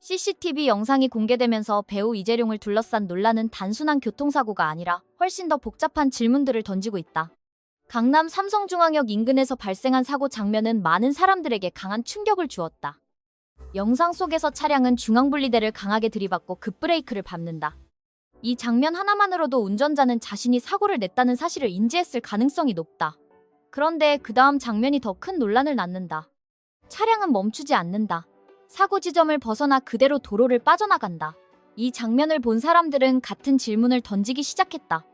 CCTV 영상이 공개되면서 배우 이재룡을 둘러싼 논란은 단순한 교통사고가 아니라 훨씬 더 복잡한 질문들을 던지고 있다. 강남 삼성중앙역 인근에서 발생한 사고 장면은 많은 사람들에게 강한 충격을 주었다. 영상 속에서 차량은 중앙분리대를 강하게 들이받고 급브레이크를 밟는다. 이 장면 하나만으로도 운전자는 자신이 사고를 냈다는 사실을 인지했을 가능성이 높다. 그런데 그 다음 장면이 더 큰 논란을 낳는다. 차량은 멈추지 않는다. 사고 지점을 벗어나 그대로 도로를 빠져나간다. 이 장면을 본 사람들은 같은 질문을 던지기 시작했다.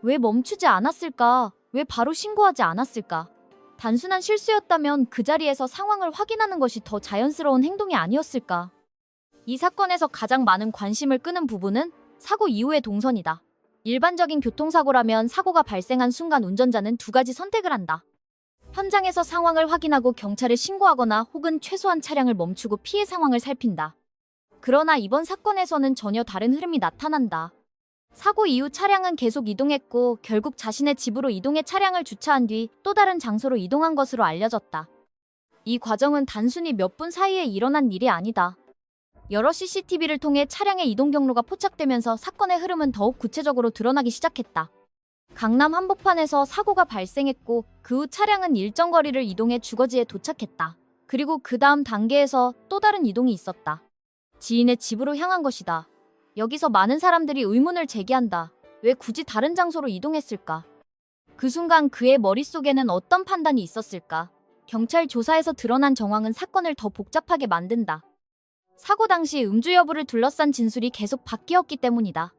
왜 멈추지 않았을까? 왜 바로 신고하지 않았을까? 단순한 실수였다면 그 자리에서 상황을 확인하는 것이 더 자연스러운 행동이 아니었을까? 이 사건에서 가장 많은 관심을 끄는 부분은 사고 이후의 동선이다. 일반적인 교통사고라면 사고가 발생한 순간 운전자는 두 가지 선택을 한다. 현장에서 상황을 확인하고 경찰에 신고하거나 혹은 최소한 차량을 멈추고 피해 상황을 살핀다. 그러나 이번 사건에서는 전혀 다른 흐름이 나타난다. 사고 이후 차량은 계속 이동했고 결국 자신의 집으로 이동해 차량을 주차한 뒤 또 다른 장소로 이동한 것으로 알려졌다. 이 과정은 단순히 몇 분 사이에 일어난 일이 아니다. 여러 CCTV를 통해 차량의 이동 경로가 포착되면서 사건의 흐름은 더욱 구체적으로 드러나기 시작했다. 강남 한복판에서 사고가 발생했고 그 후 차량은 일정 거리를 이동해 주거지에 도착했다. 그리고 그 다음 단계에서 또 다른 이동이 있었다. 지인의 집으로 향한 것이다. 여기서 많은 사람들이 의문을 제기한다. 왜 굳이 다른 장소로 이동했을까? 그 순간 그의 머릿속에는 어떤 판단이 있었을까? 경찰 조사에서 드러난 정황은 사건을 더 복잡하게 만든다. 사고 당시 음주 여부를 둘러싼 진술이 계속 바뀌었기 때문이다.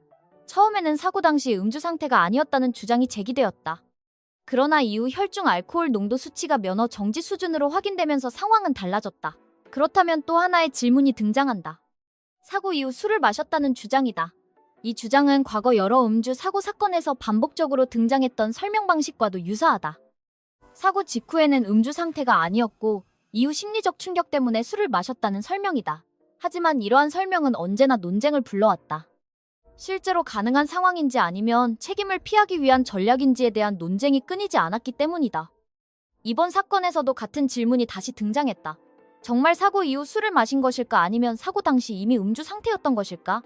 처음에는 사고 당시 음주 상태가 아니었다는 주장이 제기되었다. 그러나 이후 혈중 알코올 농도 수치가 면허 정지 수준으로 확인되면서 상황은 달라졌다. 그렇다면 또 하나의 질문이 등장한다. 사고 이후 술을 마셨다는 주장이다. 이 주장은 과거 여러 음주 사고 사건에서 반복적으로 등장했던 설명 방식과도 유사하다. 사고 직후에는 음주 상태가 아니었고 이후 심리적 충격 때문에 술을 마셨다는 설명이다. 하지만 이러한 설명은 언제나 논쟁을 불러왔다. 실제로 가능한 상황인지 아니면 책임을 피하기 위한 전략인지에 대한 논쟁이 끊이지 않았기 때문이다. 이번 사건에서도 같은 질문이 다시 등장했다. 정말 사고 이후 술을 마신 것일까 아니면 사고 당시 이미 음주 상태였던 것일까?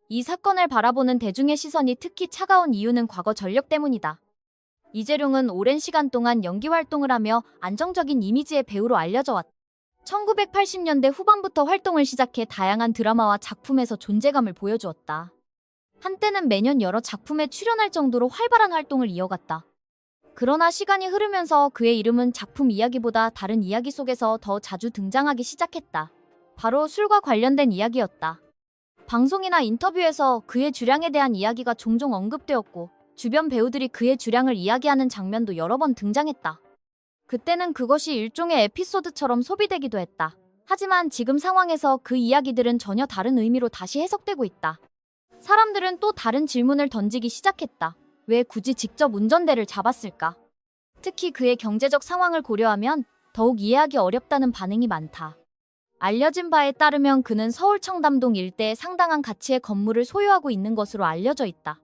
이 사건을 바라보는 대중의 시선이 특히 차가운 이유는 과거 전력 때문이다. 이재룡은 오랜 시간 동안 연기 활동을 하며 안정적인 이미지의 배우로 알려져 왔다. 1980년대 후반부터 활동을 시작해 다양한 드라마와 작품에서 존재감을 보여주었다. 한때는 매년 여러 작품에 출연할 정도로 활발한 활동을 이어갔다. 그러나 시간이 흐르면서 그의 이름은 작품 이야기보다 다른 이야기 속에서 더 자주 등장하기 시작했다. 바로 술과 관련된 이야기였다. 방송이나 인터뷰에서 그의 주량에 대한 이야기가 종종 언급되었고 주변 배우들이 그의 주량을 이야기하는 장면도 여러 번 등장했다. 그때는 그것이 일종의 에피소드처럼 소비되기도 했다. 하지만 지금 상황에서 그 이야기들은 전혀 다른 의미로 다시 해석되고 있다. 사람들은 또 다른 질문을 던지기 시작했다. 왜 굳이 직접 운전대를 잡았을까? 특히 그의 경제적 상황을 고려하면 더욱 이해하기 어렵다는 반응이 많다. 알려진 바에 따르면 그는 서울 청담동 일대에 상당한 가치의 건물을 소유하고 있는 것으로 알려져 있다.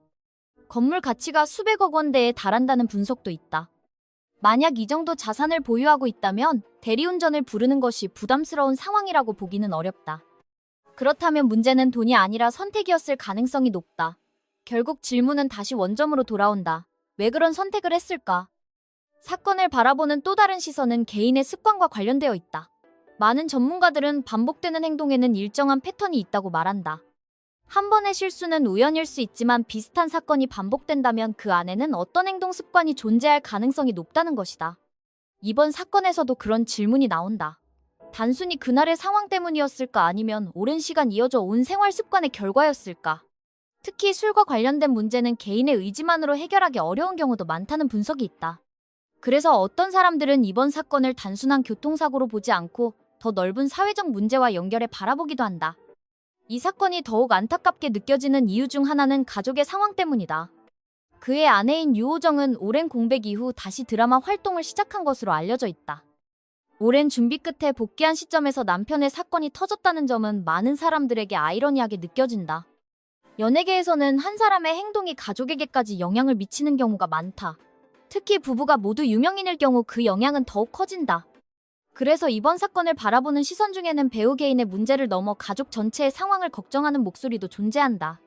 건물 가치가 수백억 원대에 달한다는 분석도 있다. 만약 이 정도 자산을 보유하고 있다면 대리운전을 부르는 것이 부담스러운 상황이라고 보기는 어렵다. 그렇다면 문제는 돈이 아니라 선택이었을 가능성이 높다. 결국 질문은 다시 원점으로 돌아온다. 왜 그런 선택을 했을까? 사건을 바라보는 또 다른 시선은 개인의 습관과 관련되어 있다. 많은 전문가들은 반복되는 행동에는 일정한 패턴이 있다고 말한다. 한 번의 실수는 우연일 수 있지만 비슷한 사건이 반복된다면 그 안에는 어떤 행동 습관이 존재할 가능성이 높다는 것이다. 이번 사건에서도 그런 질문이 나온다. 단순히 그날의 상황 때문이었을까 아니면 오랜 시간 이어져 온 생활 습관의 결과였을까? 특히 술과 관련된 문제는 개인의 의지만으로 해결하기 어려운 경우도 많다는 분석이 있다. 그래서 어떤 사람들은 이번 사건을 단순한 교통사고로 보지 않고 더 넓은 사회적 문제와 연결해 바라보기도 한다. 이 사건이 더욱 안타깝게 느껴지는 이유 중 하나는 가족의 상황 때문이다. 그의 아내인 유호정은 오랜 공백 이후 다시 드라마 활동을 시작한 것으로 알려져 있다. 오랜 준비 끝에 복귀한 시점에서 남편의 사건이 터졌다는 점은 많은 사람들에게 아이러니하게 느껴진다. 연예계에서는 한 사람의 행동이 가족에게까지 영향을 미치는 경우가 많다. 특히 부부가 모두 유명인일 경우 그 영향은 더욱 커진다. 그래서 이번 사건을 바라보는 시선 중에는 배우 개인의 문제를 넘어 가족 전체의 상황을 걱정하는 목소리도 존재한다.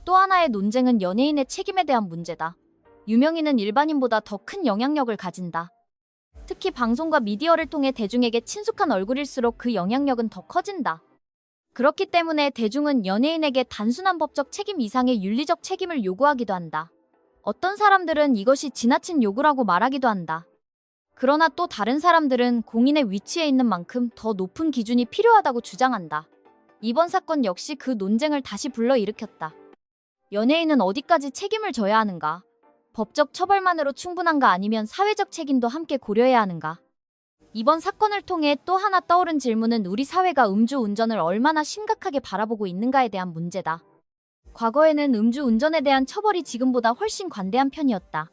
또 하나의 논쟁은 연예인의 책임에 대한 문제다. 유명인은 일반인보다 더 큰 영향력을 가진다. 특히 방송과 미디어를 통해 대중에게 친숙한 얼굴일수록 그 영향력은 더 커진다. 그렇기 때문에 대중은 연예인에게 단순한 법적 책임 이상의 윤리적 책임을 요구하기도 한다. 어떤 사람들은 이것이 지나친 요구라고 말하기도 한다. 그러나 또 다른 사람들은 공인의 위치에 있는 만큼 더 높은 기준이 필요하다고 주장한다. 이번 사건 역시 그 논쟁을 다시 불러일으켰다. 연예인은 어디까지 책임을 져야 하는가? 법적 처벌만으로 충분한가 아니면 사회적 책임도 함께 고려해야 하는가? 이번 사건을 통해 또 하나 떠오른 질문은 우리 사회가 음주운전을 얼마나 심각하게 바라보고 있는가에 대한 문제다. 과거에는 음주운전에 대한 처벌이 지금보다 훨씬 관대한 편이었다.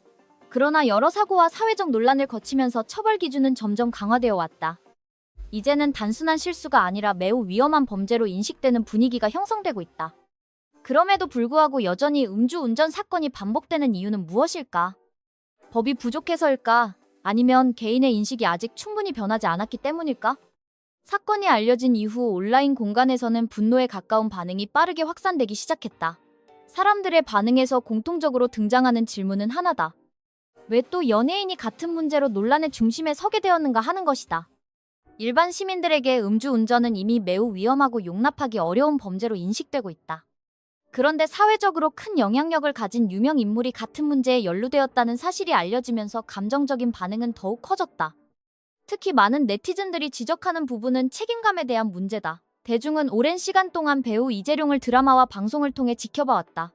그러나 여러 사고와 사회적 논란을 거치면서 처벌 기준은 점점 강화되어 왔다. 이제는 단순한 실수가 아니라 매우 위험한 범죄로 인식되는 분위기가 형성되고 있다. 그럼에도 불구하고 여전히 음주운전 사건이 반복되는 이유는 무엇일까? 법이 부족해서일까? 아니면 개인의 인식이 아직 충분히 변하지 않았기 때문일까? 사건이 알려진 이후 온라인 공간에서는 분노에 가까운 반응이 빠르게 확산되기 시작했다. 사람들의 반응에서 공통적으로 등장하는 질문은 하나다. 왜 또 연예인이 같은 문제로 논란의 중심에 서게 되었는가 하는 것이다. 일반 시민들에게 음주운전은 이미 매우 위험하고 용납하기 어려운 범죄로 인식되고 있다. 그런데 사회적으로 큰 영향력을 가진 유명 인물이 같은 문제에 연루되었다는 사실이 알려지면서 감정적인 반응은 더욱 커졌다. 특히 많은 네티즌들이 지적하는 부분은 책임감에 대한 문제다. 대중은 오랜 시간 동안 배우 이재룡을 드라마와 방송을 통해 지켜봐왔다.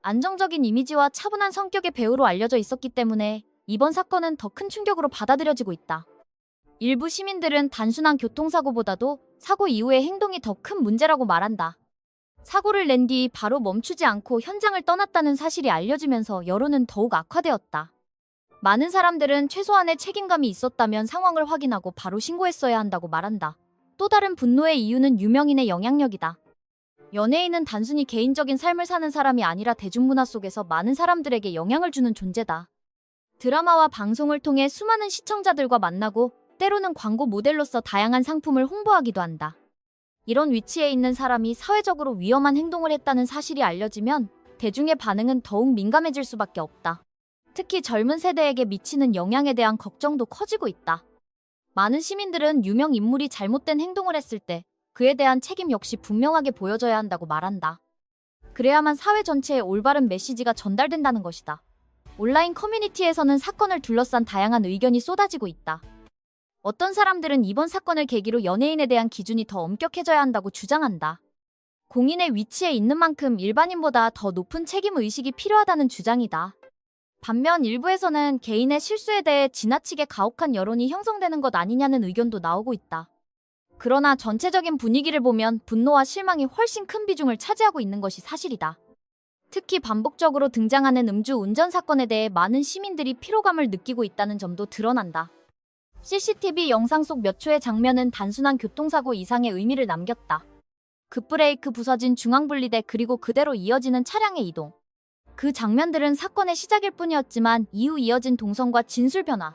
안정적인 이미지와 차분한 성격의 배우로 알려져 있었기 때문에 이번 사건은 더 큰 충격으로 받아들여지고 있다. 일부 시민들은 단순한 교통사고보다도 사고 이후의 행동이 더 큰 문제라고 말한다. 사고를 낸 뒤 바로 멈추지 않고 현장을 떠났다는 사실이 알려지면서 여론은 더욱 악화되었다. 많은 사람들은 최소한의 책임감이 있었다면 상황을 확인하고 바로 신고했어야 한다고 말한다. 또 다른 분노의 이유는 유명인의 영향력이다. 연예인은 단순히 개인적인 삶을 사는 사람이 아니라 대중문화 속에서 많은 사람들에게 영향을 주는 존재다. 드라마와 방송을 통해 수많은 시청자들과 만나고 때로는 광고 모델로서 다양한 상품을 홍보하기도 한다. 이런 위치에 있는 사람이 사회적으로 위험한 행동을 했다는 사실이 알려지면 대중의 반응은 더욱 민감해질 수밖에 없다. 특히 젊은 세대에게 미치는 영향에 대한 걱정도 커지고 있다. 많은 시민들은 유명 인물이 잘못된 행동을 했을 때 그에 대한 책임 역시 분명하게 보여져야 한다고 말한다. 그래야만 사회 전체에 올바른 메시지가 전달된다는 것이다. 온라인 커뮤니티에서는 사건을 둘러싼 다양한 의견이 쏟아지고 있다. 어떤 사람들은 이번 사건을 계기로 연예인에 대한 기준이 더 엄격해져야 한다고 주장한다. 공인의 위치에 있는 만큼 일반인보다 더 높은 책임 의식이 필요하다는 주장이다. 반면 일부에서는 개인의 실수에 대해 지나치게 가혹한 여론이 형성되는 것 아니냐는 의견도 나오고 있다. 그러나 전체적인 분위기를 보면 분노와 실망이 훨씬 큰 비중을 차지하고 있는 것이 사실이다. 특히 반복적으로 등장하는 음주운전 사건에 대해 많은 시민들이 피로감을 느끼고 있다는 점도 드러난다. CCTV 영상 속 몇 초의 장면은 단순한 교통사고 이상의 의미를 남겼다. 급브레이크 부서진 중앙분리대 그리고 그대로 이어지는 차량의 이동. 그 장면들은 사건의 시작일 뿐이었지만 이후 이어진 동선과 진술 변화,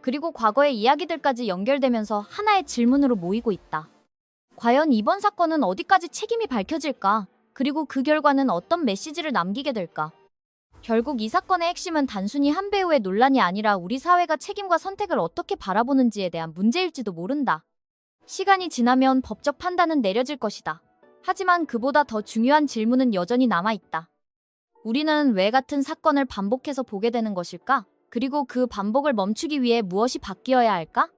그리고 과거의 이야기들까지 연결되면서 하나의 질문으로 모이고 있다. 과연 이번 사건은 어디까지 책임이 밝혀질까? 그리고 그 결과는 어떤 메시지를 남기게 될까? 결국 이 사건의 핵심은 단순히 한 배우의 논란이 아니라 우리 사회가 책임과 선택을 어떻게 바라보는지에 대한 문제일지도 모른다. 시간이 지나면 법적 판단은 내려질 것이다. 하지만 그보다 더 중요한 질문은 여전히 남아있다. 우리는 왜 같은 사건을 반복해서 보게 되는 것일까? 그리고 그 반복을 멈추기 위해 무엇이 바뀌어야 할까?